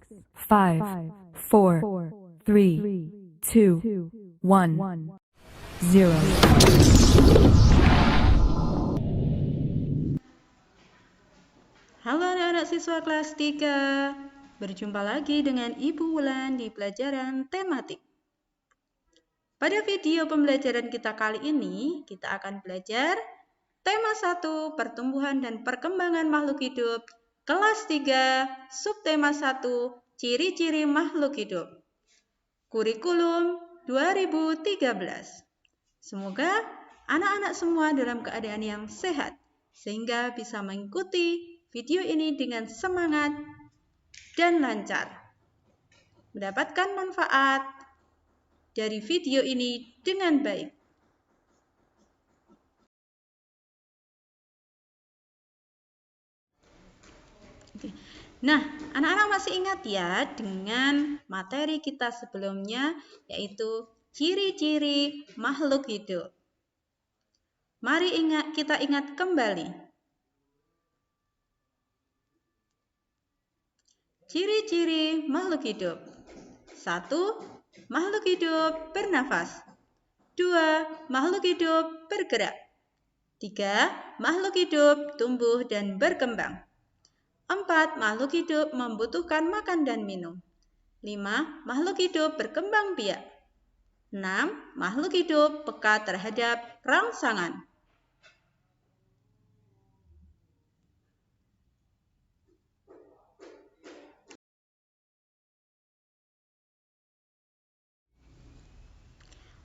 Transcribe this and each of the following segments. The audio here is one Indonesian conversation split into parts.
5, 4, 3, 2, 1, 0. Halo anak-anak siswa kelas 3, berjumpa lagi dengan Ibu Wulan di pelajaran tematik. Pada video pembelajaran kita kali ini, kita akan belajar tema 1, pertumbuhan dan perkembangan makhluk hidup, kelas 3, subtema 1, ciri-ciri makhluk hidup. Kurikulum 2013. Semoga anak-anak semua dalam keadaan yang sehat, sehingga bisa mengikuti video ini dengan semangat dan lancar. Mendapatkan manfaat dari video ini dengan baik. Nah, anak-anak masih ingat ya dengan materi kita sebelumnya, yaitu ciri-ciri makhluk hidup. Mari kita ingat kembali. Ciri-ciri makhluk hidup. 1. Makhluk hidup bernafas. 2. Makhluk hidup bergerak. 3. Makhluk hidup tumbuh dan berkembang. 4. Makhluk hidup membutuhkan makan dan minum. 5. Makhluk hidup berkembang biak. 6. Makhluk hidup peka terhadap rangsangan.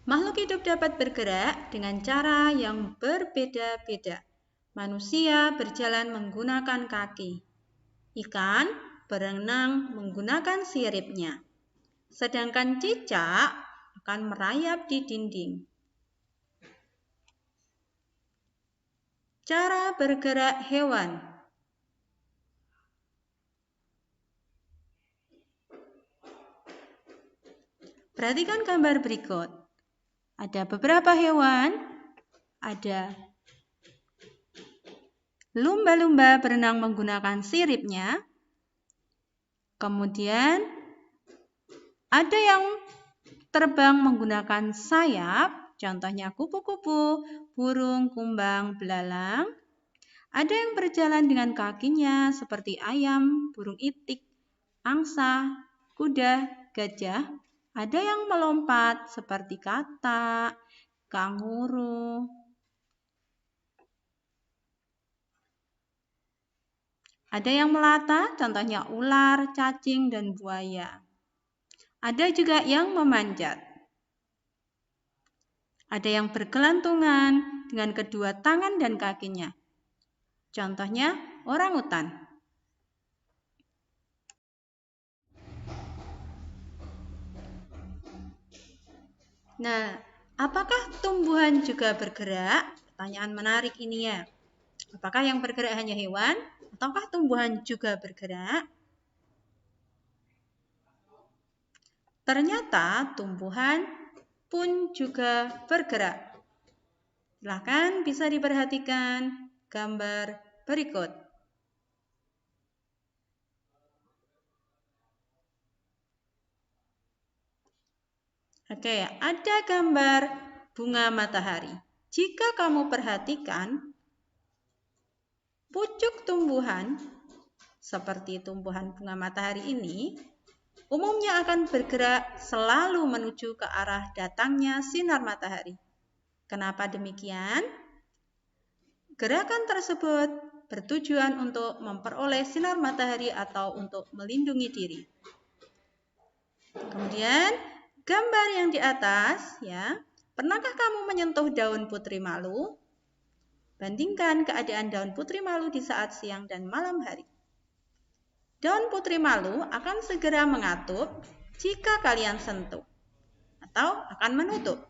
Makhluk hidup dapat bergerak dengan cara yang berbeda-beda. Manusia berjalan menggunakan kaki. Ikan berenang menggunakan siripnya. Sedangkan cicak akan merayap di dinding. Cara bergerak hewan. Perhatikan gambar berikut. Ada beberapa hewan, ada lumba-lumba berenang menggunakan siripnya, kemudian ada yang terbang menggunakan sayap, contohnya kupu-kupu, burung, kumbang, belalang. Ada yang berjalan dengan kakinya seperti ayam, burung itik, angsa, kuda, gajah. Ada yang melompat seperti katak, kanguru. Ada yang melata, contohnya ular, cacing, dan buaya. Ada juga yang memanjat. Ada yang bergelantungan dengan kedua tangan dan kakinya. Contohnya orangutan. Nah, apakah tumbuhan juga bergerak? Pertanyaan menarik ini ya. Apakah yang bergerak hanya hewan, ataukah tumbuhan juga bergerak? Ternyata tumbuhan pun juga bergerak. Silakan bisa diperhatikan gambar berikut. Oke, ada gambar bunga matahari. Jika kamu perhatikan, pucuk tumbuhan seperti tumbuhan bunga matahari ini umumnya akan bergerak selalu menuju ke arah datangnya sinar matahari. Kenapa demikian? Gerakan tersebut bertujuan untuk memperoleh sinar matahari atau untuk melindungi diri. Kemudian, gambar yang di atas, ya, pernahkah kamu menyentuh daun putri malu? Bandingkan keadaan daun putri malu di saat siang dan malam hari. Daun putri malu akan segera mengatup jika kalian sentuh atau akan menutup.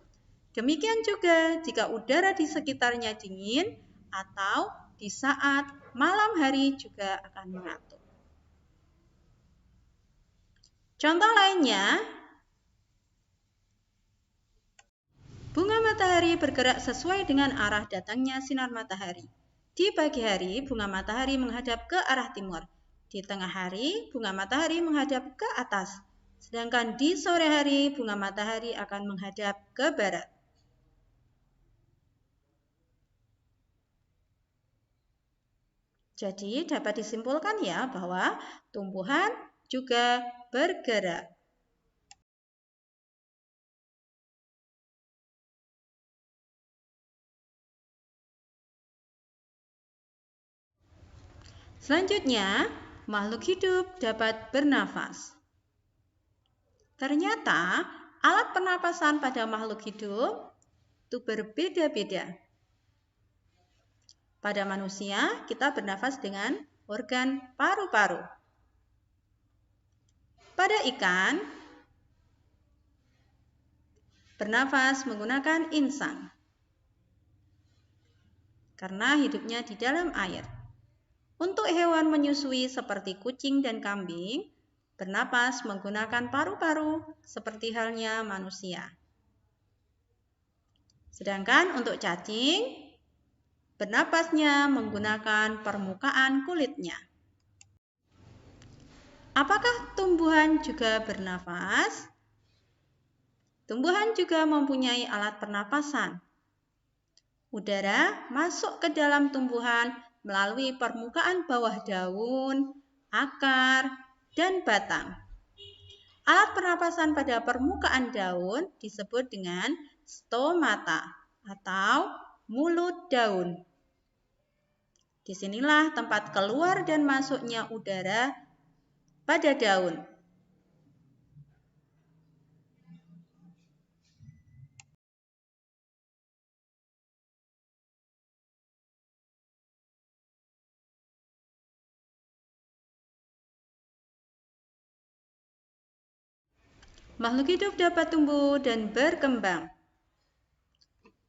Demikian juga jika udara di sekitarnya dingin atau di saat malam hari juga akan mengatup. Contoh lainnya, bunga matahari bergerak sesuai dengan arah datangnya sinar matahari. Di pagi hari, bunga matahari menghadap ke arah timur. Di tengah hari, bunga matahari menghadap ke atas, sedangkan di sore hari, bunga matahari akan menghadap ke barat. Jadi dapat disimpulkan ya bahwa tumbuhan juga bergerak. Selanjutnya, makhluk hidup dapat bernafas. Ternyata alat pernapasan pada makhluk hidup itu berbeda-beda. Pada manusia, kita bernafas dengan organ paru-paru. Pada ikan, bernafas menggunakan insang karena hidupnya di dalam air. Untuk hewan menyusui seperti kucing dan kambing, bernapas menggunakan paru-paru seperti halnya manusia. Sedangkan untuk cacing, bernapasnya menggunakan permukaan kulitnya. Apakah tumbuhan juga bernafas? Tumbuhan juga mempunyai alat pernapasan. Udara masuk ke dalam tumbuhan melalui permukaan bawah daun, akar, dan batang. Alat pernapasan pada permukaan daun disebut dengan stomata atau mulut daun. Disinilah tempat keluar dan masuknya udara pada daun. Makhluk hidup dapat tumbuh dan berkembang.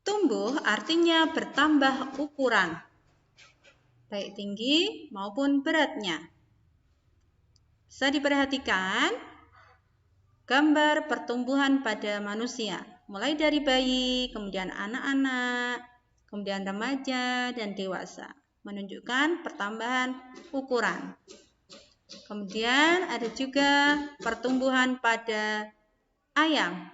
Tumbuh artinya bertambah ukuran, baik tinggi maupun beratnya. Bisa diperhatikan gambar pertumbuhan pada manusia, mulai dari bayi, kemudian anak-anak, kemudian remaja, dan dewasa, menunjukkan pertambahan ukuran. Kemudian ada juga pertumbuhan pada ayam,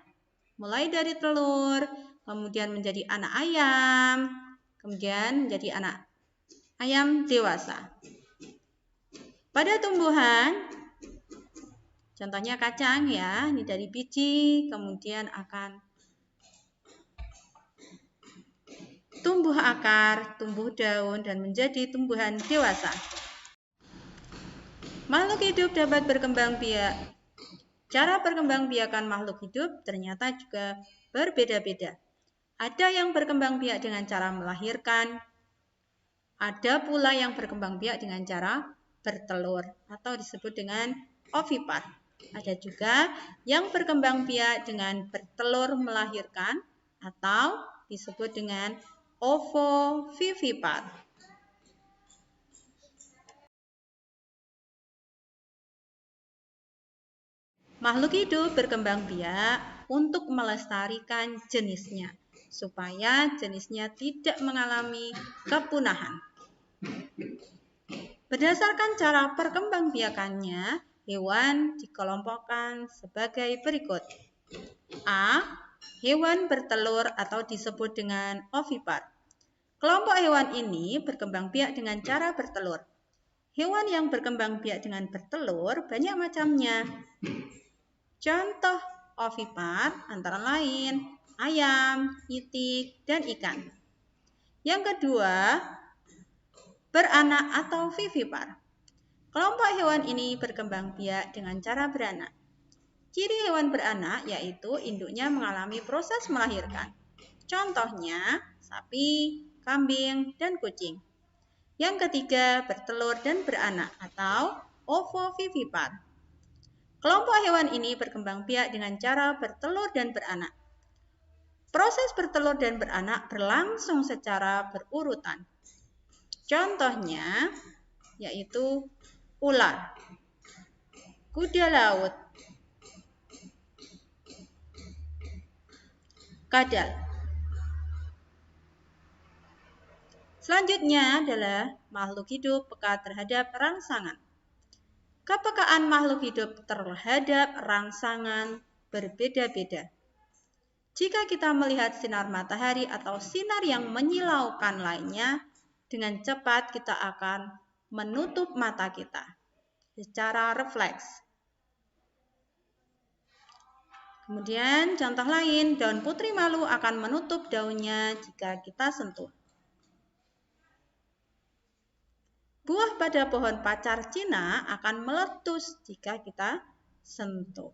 mulai dari telur, kemudian menjadi anak ayam, kemudian menjadi anak ayam dewasa. Pada tumbuhan, contohnya kacang ya, ini dari biji, kemudian akan tumbuh akar, tumbuh daun, dan menjadi tumbuhan dewasa. Makhluk hidup dapat berkembang biak. Cara perkembangbiakan makhluk hidup ternyata juga berbeda-beda. Ada yang berkembang biak dengan cara melahirkan, ada pula yang berkembang biak dengan cara bertelur atau disebut dengan ovipar. Ada juga yang berkembang biak dengan bertelur melahirkan atau disebut dengan ovovivipar. Makhluk hidup berkembang biak untuk melestarikan jenisnya, supaya jenisnya tidak mengalami kepunahan. Berdasarkan cara perkembangbiakannya, hewan dikelompokkan sebagai berikut. A. Hewan bertelur atau disebut dengan ovipar. Kelompok hewan ini berkembang biak dengan cara bertelur. Hewan yang berkembang biak dengan bertelur banyak macamnya. Contoh ovipar antara lain ayam, itik, dan ikan. Yang kedua, beranak atau vivipar. Kelompok hewan ini berkembang biak dengan cara beranak. Ciri hewan beranak yaitu induknya mengalami proses melahirkan. Contohnya sapi, kambing, dan kucing. Yang ketiga, bertelur dan beranak atau ovovivipar. Kelompok hewan ini berkembang biak dengan cara bertelur dan beranak. Proses bertelur dan beranak berlangsung secara berurutan. Contohnya yaitu ular, kuda laut, kadal. Selanjutnya adalah makhluk hidup peka terhadap rangsangan. kepekaan makhluk hidup terhadap rangsangan berbeda-beda. Jika kita melihat sinar matahari atau sinar yang menyilaukan lainnya, dengan cepat kita akan menutup mata kita secara refleks. Kemudian contoh lain, daun putri malu akan menutup daunnya jika kita sentuh. Buah pada pohon pacar Cina akan meletus jika kita sentuh.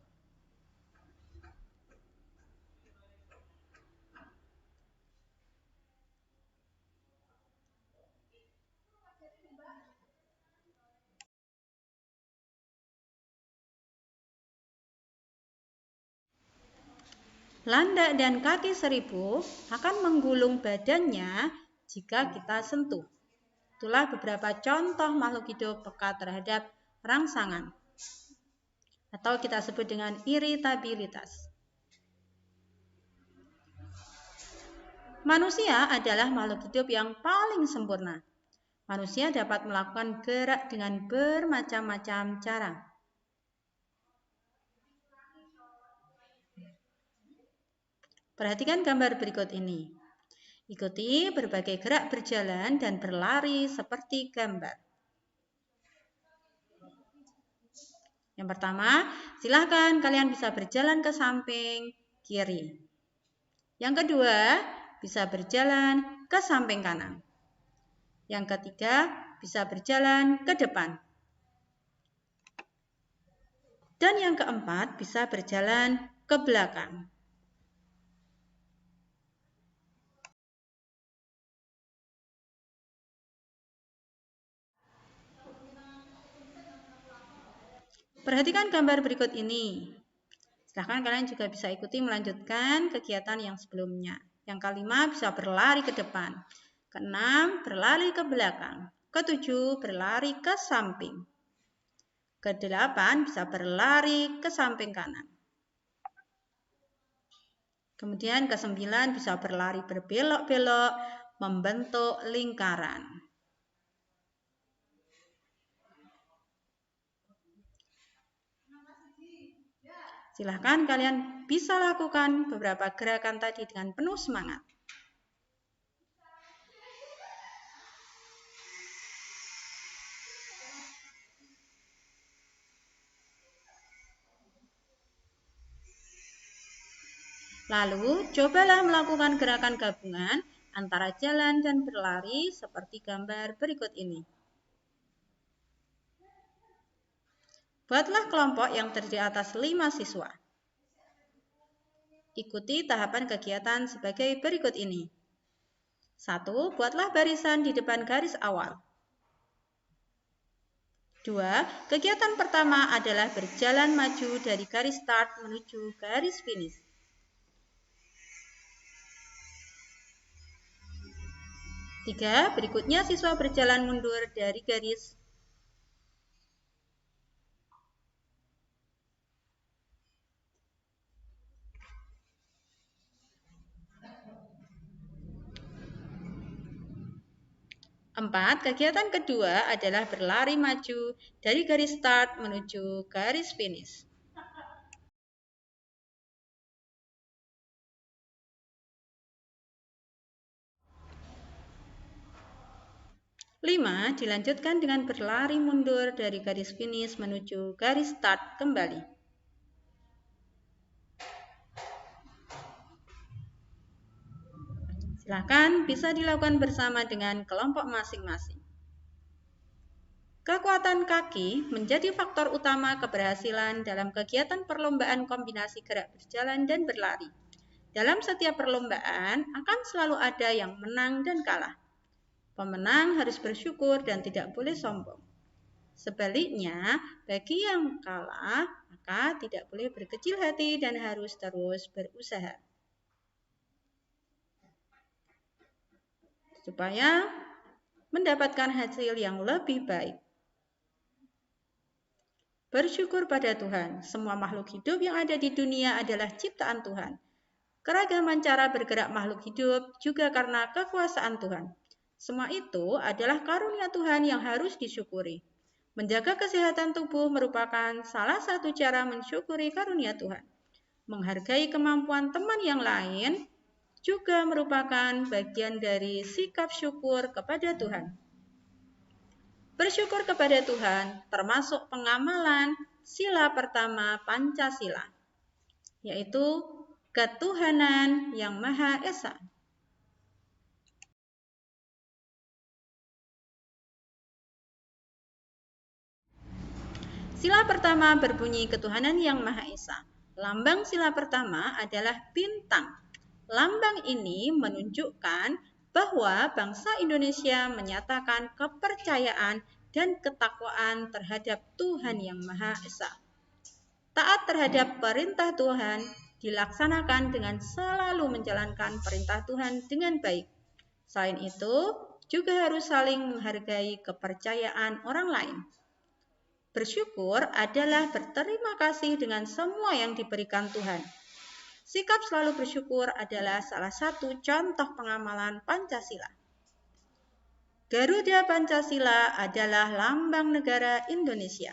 Landak dan kaki seribu akan menggulung badannya jika kita sentuh. Itulah beberapa contoh makhluk hidup peka terhadap rangsangan, atau kita sebut dengan iritabilitas. Manusia adalah makhluk hidup yang paling sempurna. Manusia dapat melakukan gerak dengan bermacam-macam cara. Perhatikan gambar berikut ini. Ikuti berbagai gerak berjalan dan berlari seperti gambar. Yang pertama, silakan kalian bisa berjalan ke samping kiri. Yang kedua, bisa berjalan ke samping kanan. Yang ketiga, bisa berjalan ke depan. Dan yang keempat, bisa berjalan ke belakang. Perhatikan gambar berikut ini. Silahkan kalian juga bisa ikuti melanjutkan kegiatan yang sebelumnya. Yang kelima, bisa berlari ke depan. Keenam, berlari ke belakang. Ketujuh, berlari ke samping. Kedelapan, bisa berlari ke samping kanan. Kemudian kesembilan, bisa berlari berbelok-belok, membentuk lingkaran. Silahkan kalian bisa lakukan beberapa gerakan tadi dengan penuh semangat. Lalu, cobalah melakukan gerakan gabungan antara jalan dan berlari seperti gambar berikut ini. Buatlah kelompok yang terdiri atas 5 siswa. Ikuti tahapan kegiatan sebagai berikut ini. 1. Buatlah barisan di depan garis awal. 2. Kegiatan pertama adalah berjalan maju dari garis start menuju garis finish. 3. Berikutnya siswa berjalan mundur dari garis. 4. Kegiatan kedua adalah berlari maju dari garis start menuju garis finish. 5. Dilanjutkan dengan berlari mundur dari garis finish menuju garis start kembali. Silakan bisa dilakukan bersama dengan kelompok masing-masing. Kekuatan kaki menjadi faktor utama keberhasilan dalam kegiatan perlombaan kombinasi gerak berjalan dan berlari. Dalam setiap perlombaan akan selalu ada yang menang dan kalah. Pemenang harus bersyukur dan tidak boleh sombong. Sebaliknya, bagi yang kalah, maka tidak boleh berkecil hati dan harus terus berusaha. Supaya mendapatkan hasil yang lebih baik. Bersyukur pada Tuhan, semua makhluk hidup yang ada di dunia adalah ciptaan Tuhan. Keragaman cara bergerak makhluk hidup juga karena kekuasaan Tuhan. Semua itu adalah karunia Tuhan yang harus disyukuri. Menjaga kesehatan tubuh merupakan salah satu cara mensyukuri karunia Tuhan. Menghargai kemampuan teman yang lain juga merupakan bagian dari sikap syukur kepada Tuhan. Bersyukur kepada Tuhan termasuk pengamalan sila pertama Pancasila, yaitu ketuhanan yang Maha Esa. Sila pertama berbunyi ketuhanan yang Maha Esa. Lambang sila pertama adalah bintang. Lambang ini menunjukkan bahwa bangsa Indonesia menyatakan kepercayaan dan ketakwaan terhadap Tuhan yang Maha Esa. Taat terhadap perintah Tuhan dilaksanakan dengan selalu menjalankan perintah Tuhan dengan baik. Selain itu, juga harus saling menghargai kepercayaan orang lain. Bersyukur adalah berterima kasih dengan semua yang diberikan Tuhan. Sikap selalu bersyukur adalah salah satu contoh pengamalan Pancasila. Garuda Pancasila adalah lambang negara Indonesia.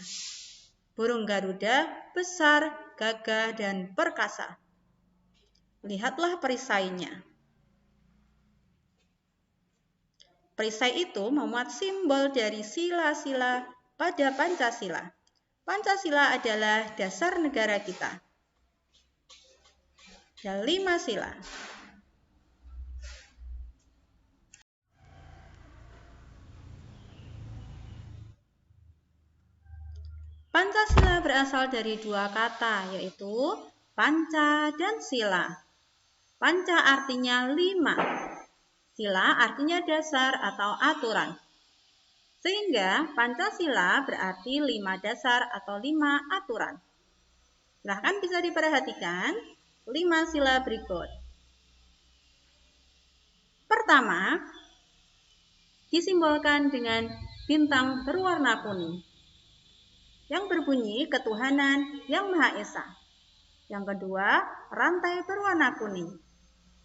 Burung Garuda besar, gagah, dan perkasa. Lihatlah perisainya. Perisai itu memuat simbol dari sila-sila pada Pancasila. Pancasila adalah dasar negara kita. Ada 5 sila. Pancasila berasal dari 2 kata, yaitu panca dan sila. Panca artinya 5. Sila artinya dasar atau aturan. Sehingga Pancasila berarti 5 dasar atau 5 aturan. Silahkan bisa diperhatikan 5 sila berikut. Pertama, disimbolkan dengan bintang berwarna kuning yang berbunyi ketuhanan yang Maha Esa. Yang kedua, rantai berwarna kuning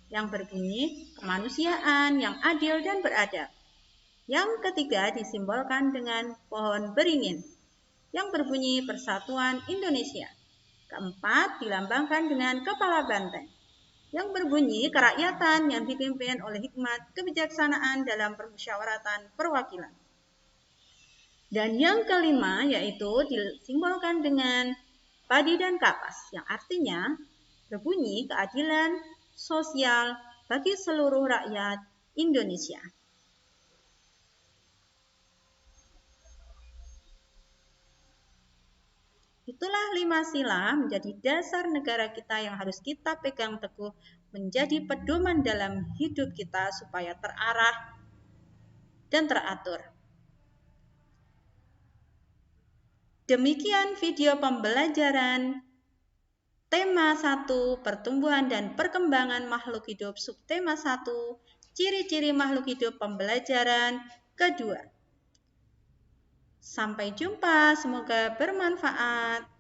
yang berbunyi kemanusiaan yang adil dan beradab. Yang ketiga disimbolkan dengan pohon beringin yang berbunyi Persatuan Indonesia. Keempat dilambangkan dengan kepala banteng yang berbunyi kerakyatan yang dipimpin oleh hikmat kebijaksanaan dalam permusyawaratan perwakilan. Dan yang kelima yaitu disimbolkan dengan padi dan kapas yang artinya berbunyi keadilan sosial bagi seluruh rakyat Indonesia. Itulah 5 sila menjadi dasar negara kita yang harus kita pegang teguh, menjadi pedoman dalam hidup kita supaya terarah dan teratur. Demikian video pembelajaran tema 1 pertumbuhan dan perkembangan makhluk hidup, subtema 1 ciri-ciri makhluk hidup pembelajaran kedua. Sampai jumpa, semoga bermanfaat.